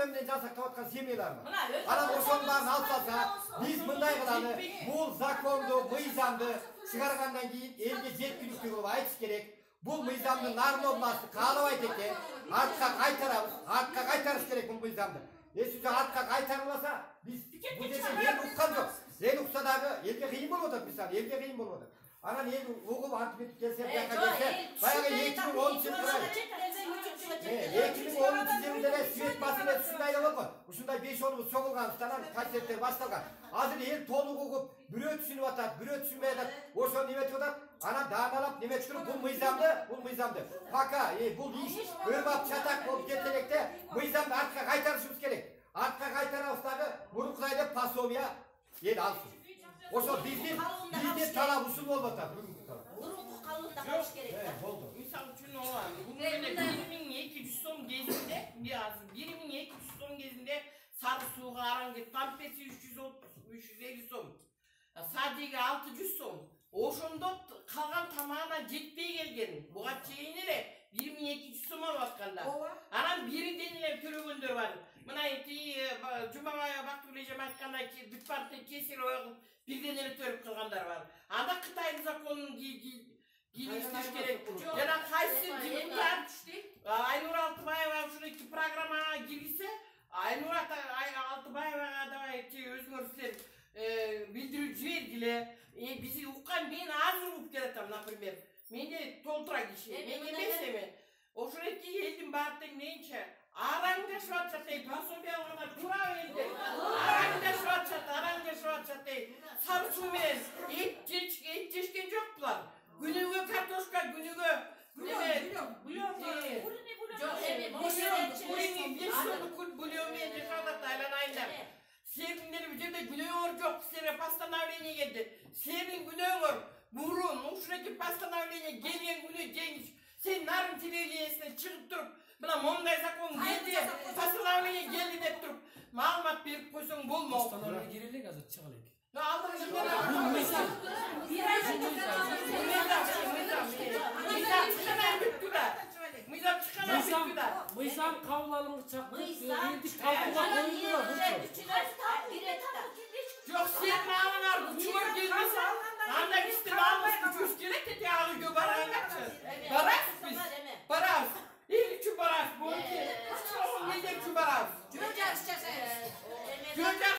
ömden jasakta atkan semyalar mı? Ana oşonun bарын alып салса, biz мындай кылалы, бул законду, мыйзамды чыгаргандан кийин элге жеткиликтүү кылып айтыш керек. Бул мыйзамды нормаларды каалабайт экен. Артка кайтарабыз, артка кайтарыш керек бул мыйзамды. Эсиз артка кайтарылбаса, биз бул жерде эл уккан жок. Эл укса дагы элге кыйын болуп атат, мисалы, элге кыйын болуп атат. Анан эл угуп антып кетип келсе, бияка келсе, баягы 2010 2010 жылы свет басында ушундай болгон. Ушундай 5-10 чогулгандыктан концерттер башталган. Азыр эл толук угуп, бирөө түшүнүп атат, бирөө түшүнбөй атат. Ошону неметип атат. Анан даамалап неметип туруп бул мыйзамды. Пока бул иш өрбап чатак болуп кетсе электе, мыйзамды артка кайтарышыбыз керек. Артка кайтарабыз дагы мурункудай деп пособия эл алсын. Ошо биздин талап ушул болуп атат бүгүнкү талап. Мурунку калыбында калыш керек да. Болду. Мисалы үчүн ооба. Бүгүн эле 1200 сом кезинде, азыр 1200 сом кезинде сары сууга араңгы тампеси 350 сом. Садиге 600 сом. Ошондо калган тамагына жетпей келген. Буга чейин эле 1200 сом алып атканда. Анан бириден эле төлөгөндөр бар. Мына Жумабай Бактыбек айткандай департамент кесир ойгуп бирден эле төлөп калгандар бар. Анда Кытайдын законун кийиштириш керек. Жана кайсы депутат Айнур Алтыбаева ушул эки программага киргизе, Айнур Алтыбаевага давай өзүңөр силер билдирүү жибергиле. Бизи уккан мен азыр угуп келатам, например. Менде толтура киши, мен эмес эме. Ошол эки элдин баардыгы нече араңдашып атышат, пособие алганда тура элдер. Араңдашып атышат, сары суу менен эт жешкен жок булар. Күнүгө картошка, күнүгө Силердин бул жерде күнөөңөр жок, силерге постановление келди. Силердин күнөөңөр мурун ушунаки постановление келген күнү жеңиш. Сен нарын телевидениесине чыгып туруп, мына мондай закон келди, постановление келди деп туруп, маалымат берип койсоң болмок. Постановление келелек азыр чыгалык. Мыйзам кабыл алынгыча элди талкууга коюлду. Жок, сен